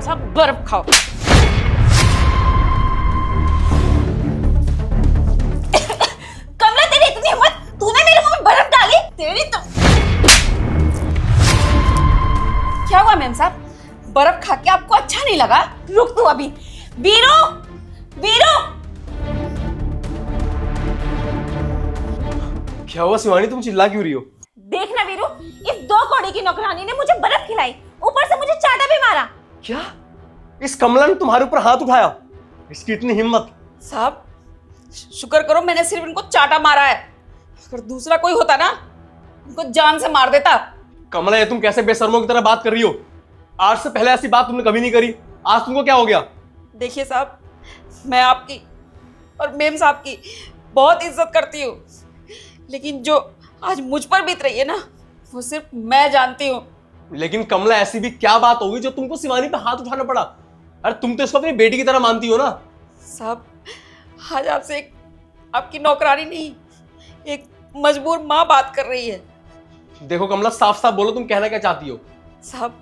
साहब बर्फ खाओ। कमला तेरी इतनी हिम्मत, तूने मेरे मुंह में बर्फ डाली? तेरी तो क्या हुआ मेम साहब, बर्फ खा के आपको अच्छा नहीं लगा? रुक तू अभी। वीरू, वीरू। क्या हुआ शिवानी, तुम चिल्ला क्यों रही हो? देखना वीरू, इस 2 कौड़ी की नौकरानी ने मुझे बर्फ खिलाई, ऊपर से मुझे चाटा भी मारा। क्या इस कमला ने तुम्हारे ऊपर हाथ उठाया? इसकी इतनी हिम्मत? साहब शुक्र करो मैंने सिर्फ इनको चाटा मारा है, अगर दूसरा कोई होता ना इनको जान से मार देता। कमला, ये तुम कैसे बेशर्मों की तरह बात कर रही हो? आज से पहले ऐसी बात तुमने कभी नहीं करी, आज तुमको क्या हो गया? देखिए साहब, मैं आपकी और मेम साहब की बहुत इज्जत करती हूँ, लेकिन जो आज मुझ पर बीत रही है ना वो सिर्फ मैं जानती हूँ। लेकिन कमला, ऐसी भी क्या बात होगी जो तुमको शिवानी पे हाथ उठाना पड़ा? अरे तुम तो इसको अपनी बेटी की तरह मानती हो ना। साहब आज आपसे एक आपकी नौकरानी नहीं, एक मजबूर माँ बात कर रही है। देखो कमला, साफ साफ बोलो, तुम कहना क्या चाहती हो? साहब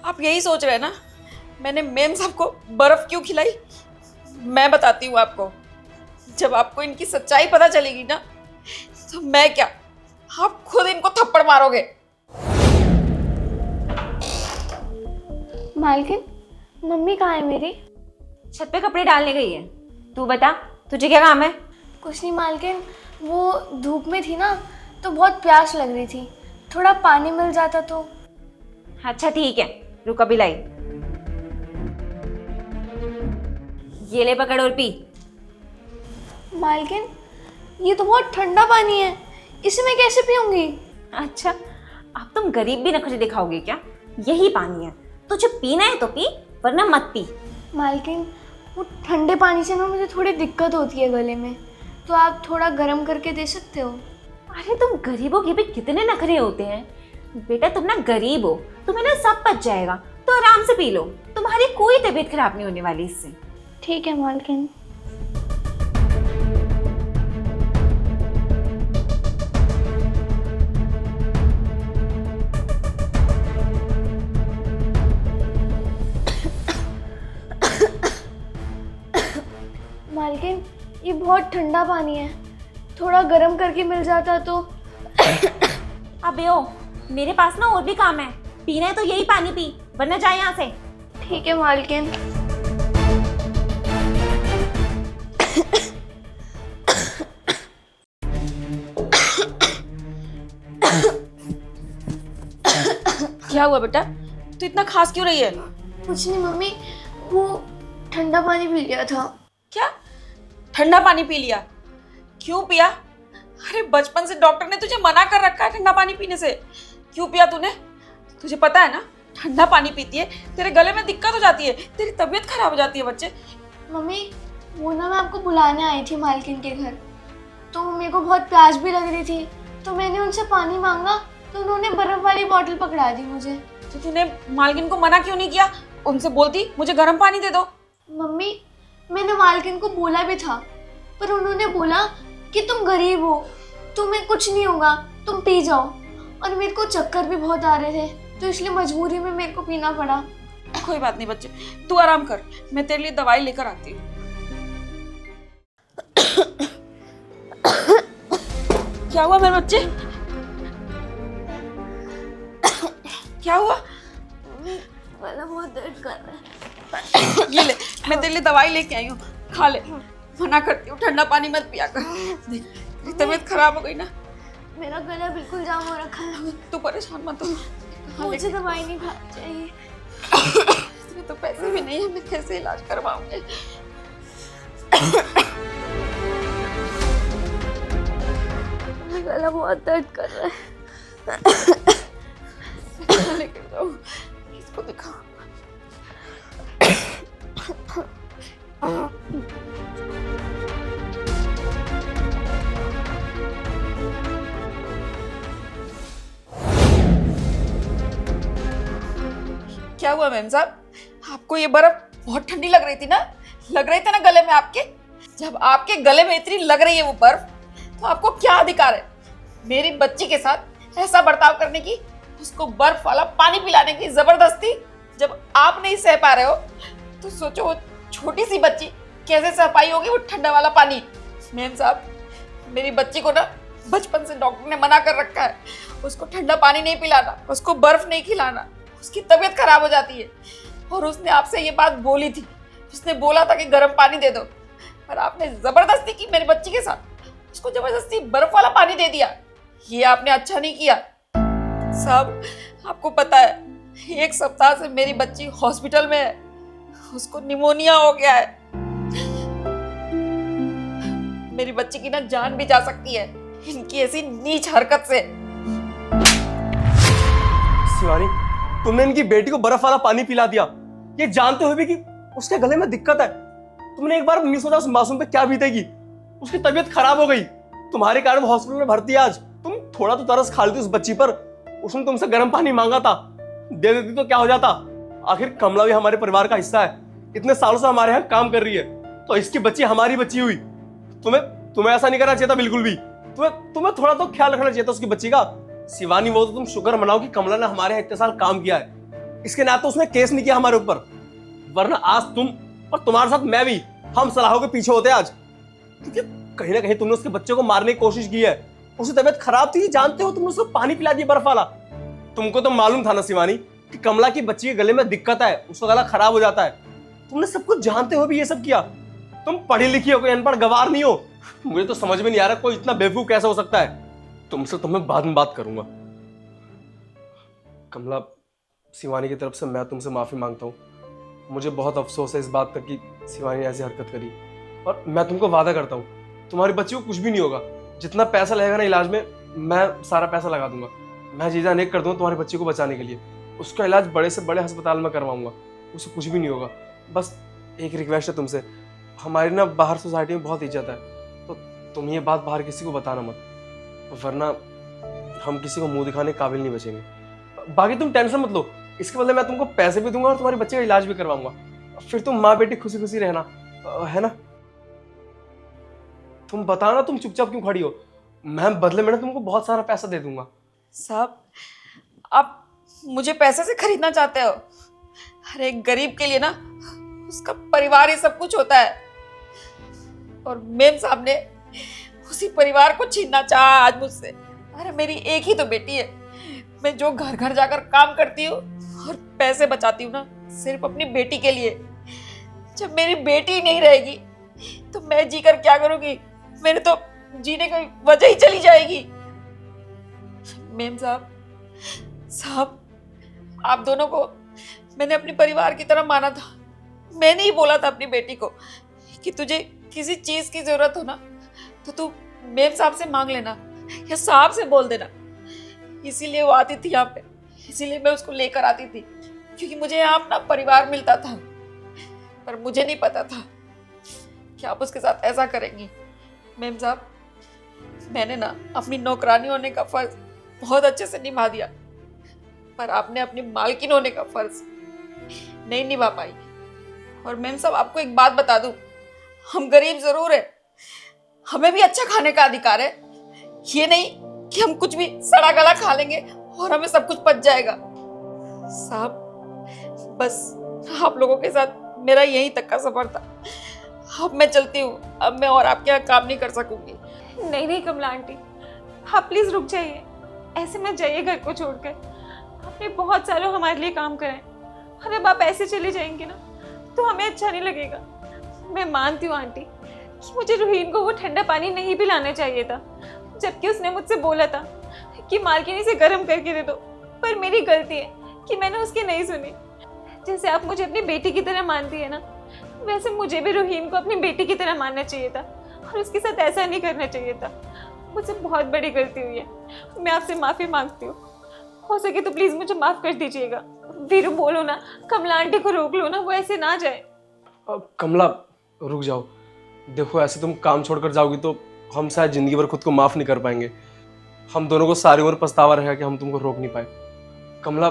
आप यही सोच रहे हैं ना मैंने मेम साहब को बर्फ क्यों खिलाई? मैं बताती हूँ आपको, जब आपको इनकी सच्चाई पता चलेगी ना तो मैं क्या, आप खुद इनको थप्पड़ मारोगे। मालकिन, मम्मी कहाँ है मेरी? छत पे कपड़े डालने गई है। तू बता, तुझे क्या काम है? कुछ नहीं मालकिन, वो धूप में थी ना तो बहुत प्यास लग रही थी, थोड़ा पानी मिल जाता तो। अच्छा ठीक है, रुक अभी लाई। ये ले पकड़ और पी। मालकिन, ये तो बहुत ठंडा पानी है, इसे मैं कैसे पीऊंगी? अच्छा, अब तुम गरीब भी नखरे दिखाओगे क्या? यही पानी है, तुझे पीना है तो पी, वरना मत पी। मालकिन, वो ठंडे पानी से ना मुझे थोड़ी दिक्कत होती है गले में, तो आप थोड़ा गर्म करके दे सकते हो? अरे तुम गरीबों के भी कितने नखरे होते हैं। बेटा तुम ना गरीब हो, तुम्हें ना सब पच जाएगा, तो आराम से पी लो, तुम्हारी कोई तबीयत खराब नहीं होने वाली इससे। ठीक है मालकिन। मालकिन, ये बहुत ठंडा पानी है, थोड़ा गर्म करके मिल जाता तो। अबे ओ, मेरे पास ना और भी काम है, पीना है तो यही पानी पी, वरना जा यहाँ से। ठीक है मालकिन। क्या हुआ बेटा, तू इतना खांस क्यों रही है? कुछ नहीं मम्मी, वो ठंडा पानी पी लिया था। क्या ठंडा पानी पी लिया? क्यों पिया? अरे बचपन से डॉक्टर ने तुझे मना कर रखा है ठंडा पानी पीने से, क्यों पिया तूने? तुझे पता है ना ठंडा पानी पीती है तेरे गले में दिक्कत हो जाती है, तेरी तबीयत खराब हो जाती है बच्चे। मम्मी, वो ना मैं आपको बुलाने आई थी मालकिन के घर, तो मेरे को बहुत प्यास भी लग रही थी, तो मैंने उनसे पानी मांगा तो उन्होंने बर्फ वाली बोतल पकड़ा दी मुझे। तो तूने मालकिन को मना क्यों नहीं किया? उनसे बोलती मुझे गर्म पानी दे दो। मम्मी, मैंने मालकिन को बोला भी था, पर उन्होंने बोला कि तुम गरीब हो, तुम्हें कुछ नहीं होगा, तुम पी जाओ। और मेरे को चक्कर भी बहुत आ रहे थे, तो इसलिए मजबूरी में मेरे को पीना पड़ा। कोई बात नहीं बच्चे, तू आराम कर, मैं तेरे लिए दवाई लेकर आती हूँ। क्या हुआ मेरे बच्चे, क्या हुआ? गला बहुत दर्द कर रहा है। ये ले, मैं तेरे लिए दवाई लेके आई हूँ, खा ले। मना करती हूँ ठंडा पानी मत पिया कर, देख तेरी तबीयत खराब हो गई ना। मेरा गला बिल्कुल जाम हो रखा है, तू परेशान मत हो, मुझे दवाई नहीं खानी चाहिए। इसमें तो पैसे भी नहीं है, मैं कैसे इलाज करवाऊंगी? मेरा गला बहुत दर्द कर रहा है। लेकर जाओ, किसको दिखाऊं? क्या हुआ मैम साहब, आपको ये बर्फ बहुत ठंडी लग रही थी ना? लग रही थी ना गले में आपके? जब आपके गले में इतनी लग रही है वो बर्फ, तो आपको क्या अधिकार है मेरी बच्ची के साथ ऐसा बर्ताव करने की, उसको बर्फ वाला पानी पिलाने की जबरदस्ती? जब आप नहीं सह पा रहे हो तो सोचो वो छोटी सी बच्ची कैसे सह पाई होगी वो ठंडा वाला पानी। मेम साहब, मेरी बच्ची को ना बचपन से डॉक्टर ने मना कर रखा है, उसको ठंडा पानी नहीं पिलाना, उसको बर्फ नहीं खिलाना, उसकी तबीयत खराब हो जाती है। और उसने आपसे ये बात बोली थी, उसने बोला था कि गर्म पानी दे दो, पर आपने जबरदस्ती की मेरी बच्ची के साथ, उसको जबरदस्ती बर्फ वाला पानी दे दिया। ये आपने अच्छा नहीं किया। साहब, आपको पता है 1 सप्ताह से मेरी बच्ची हॉस्पिटल में है, उसको निमोनिया हो गया है। मेरी बच्ची की ना जान भी जा सकती है इनकी ऐसी नीच हरकत से। शिवानी, तुमने इनकी बेटी को बर्फ वाला पानी पिला दिया, ये जानते हुए भी कि उसके गले में दिक्कत है। तुमने एक बार नहीं सोचा उस मासूम पे क्या बीतेगी। उसकी तबीयत खराब हो गई, तुम्हारे कारण वो हॉस्पिटल में भर्ती है आज। तुम थोड़ा तो तरस खा लेती उस बच्ची पर। उसने तुमसे गर्म पानी मांगा था, दे देती तो क्या हो जाता। आखिर कमला भी हमारे परिवार का हिस्सा है, इतने सालों से हमारे यहाँ काम कर रही है, तो इसकी बच्ची हमारी बच्ची हुई। तुम्हें ऐसा नहीं करना चाहिए था बिल्कुल भी। तुम्हें थोड़ा तो ख्याल रखना चाहिए था उसकी बच्ची का। शिवानी, वो तो तुम शुक्र मनाओ कि कमला ने हमारे यहाँ इतने साल काम किया है, इसके नाते उसने केस नहीं किया हमारे ऊपर, वरना आज तुम और तुम्हारे साथ मैं भी हम सलाहों के पीछे होते आज। क्योंकि कहीं ना कहीं तुमने उसके बच्चे को मारने की कोशिश की है। उसकी तबीयत खराब थी, जानते हो, तुमने उसको पानी पिला दिया बर्फ वाला। तुमको तो मालूम था ना शिवानी कि कमला की बच्ची के गले में दिक्कत है, उसका गला खराब हो जाता है। तुमने सब कुछ जानते हो भी ये सब किया। तुम पढ़ी लिखी हो, कोई अनपढ़ गवार नहीं हो। मुझे तो समझ में नहीं आ रहा कोई इतना बेवकूफ कैसे हो सकता है। तुमसे तो मैं बाद में बात करूंगा। कमला, शिवानी की तरफ से मैं तुमसे माफी मांगता हूँ। मुझे बहुत अफसोस है इस बात का कि शिवानी ने ऐसी हरकत करी, और मैं तुमको वादा करता हूँ तुम्हारी बच्ची को कुछ भी नहीं होगा। जितना पैसा लगेगा ना इलाज में, मैं सारा पैसा लगा दूंगा। मैं जीजा अनेक कर दूंगा तुम्हारी बच्ची को बचाने के लिए। उसका इलाज बड़े से बड़े अस्पताल में करवाऊंगा, उसे कुछ भी नहीं होगा। बस एक रिक्वेस्ट है तुमसे, हमारी ना बाहर सोसाइटी में बहुत इज्जत है, तो तुम ये बात बाहर किसी को बताना मत, वरना हम किसी को मुंह दिखाने के काबिल नहीं बचेंगे। बाकी तुम टेंशन मत लो, इसके बदले मैं तुमको पैसे भी दूंगा और तुम्हारे बच्चे का इलाज भी करवाऊंगा। फिर तुम माँ बेटी खुशी खुशी रहना, है ना? तुम बताना तुम चुपचाप क्यों खड़ी हो? मैं बदले में ना तुमको बहुत सारा पैसा दे दूंगा। साहब, आप मुझे पैसे से खरीदना चाहते हो? हर एक गरीब के लिए ना उसका परिवार ही सब कुछ होता है, और मेम साहब ने उसी परिवार को छीनना चाहा आज मुझसे। अरे मेरी एक ही तो बेटी है, मैं जो घर घर जाकर काम करती हूँ और पैसे बचाती हूँ ना, सिर्फ अपनी बेटी के लिए। जब मेरी बेटी नहीं रहेगी तो मैं जी कर क्या करूँगी? मेरे तो जीने की वजह ही चली जाएगी। मेम साहब, आप दोनों को मैंने अपने परिवार की तरह माना था। मैंने ही बोला था अपनी बेटी को कि तुझे किसी चीज की जरूरत हो ना तो तू मेम साहब से मांग लेना या साहब से बोल देना। इसीलिए वो आती थी यहाँ पे, इसीलिए मैं उसको लेकर आती थी, क्योंकि मुझे यहाँ अपना परिवार मिलता था। पर मुझे नहीं पता था कि आप उसके साथ ऐसा करेंगी। मेम साहब, मैंने ना अपनी नौकरानी होने का फर्ज बहुत अच्छे से निभा दिया, पर आपने अपनी मालकिन होने का फर्ज नहीं निभा पाई। और मेम साहब, आपको एक बात बता दूं, हम गरीब जरूर है, हमें भी अच्छा खाने का अधिकार है। ये नहीं कि हम कुछ भी सड़ा गला खा लेंगे और हमें सब कुछ पच जाएगा। साहब, बस आप लोगों के साथ मेरा यही तक का सफर था। अब मैं चलती हूँ, अब मैं और आपके यहाँ काम नहीं कर सकूंगी। नहीं कमला आंटी, आप प्लीज रुक जाइए, ऐसे मत जाइए घर को छोड़कर। आपने बहुत सालों हमारे लिए काम करा है, और अब आप ऐसे चले जाएंगे ना तो हमें अच्छा नहीं लगेगा। मैं मानती हूँ आंटी कि मुझे रूहीन को वो ठंडा पानी नहीं पिलाना चाहिए था, जबकि उसने मुझसे बोला था कि मालकिन इसे गर्म करके दे दो, पर मेरी गलती है कि मैंने उसकी नहीं सुनी। जैसे आप मुझे अपनी बेटी की तरह मानती है ना, वैसे मुझे भी रूहीन को अपनी बेटी की तरह मानना चाहिए था, और उसके साथ ऐसा नहीं करना चाहिए था। मुझसे बहुत बड़ी गलती हुई है, मैं आपसे माफ़ी मांगती हूँ। हो सके तो प्लीज़ मुझे माफ़ कर दीजिएगा। वीरू, बोलो ना, कमला आंटी को रोक लो ना, वो ऐसे ना जाए। कमला, रुक जाओ। देखो, ऐसे तुम काम छोड़कर जाओगी तो हम शायद जिंदगी भर खुद को माफ़ नहीं कर पाएंगे। हम दोनों को सारी उम्र पछतावा रहेगा कि हम तुमको रोक नहीं पाए। कमला,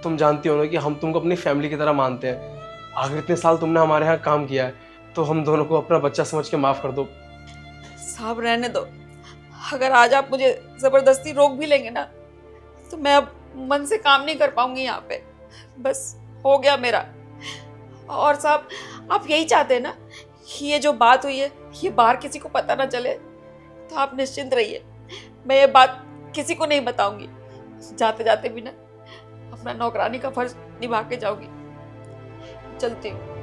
तुम जानती हो ना कि हम तुमको अपनी फैमिली की तरह मानते हैं। आखिर इतने साल तुमने हमारे यहाँ काम किया है, तो हम दोनों को अपना बच्चा समझ के माफ़ कर दो। साहब, रहने दो। अगर आज आप मुझे जबरदस्ती रोक भी लेंगे ना तो मैं अब मन से काम नहीं कर पाऊंगी यहाँ पे। बस हो गया मेरा। और साहब आप यही चाहते हैं ना कि ये जो बात हुई है ये बाहर किसी को पता ना चले, तो आप निश्चिंत रहिए, मैं ये बात किसी को नहीं बताऊंगी। जाते जाते भी ना अपना नौकरानी का फर्ज निभा के जाऊंगी। चलती हूँ।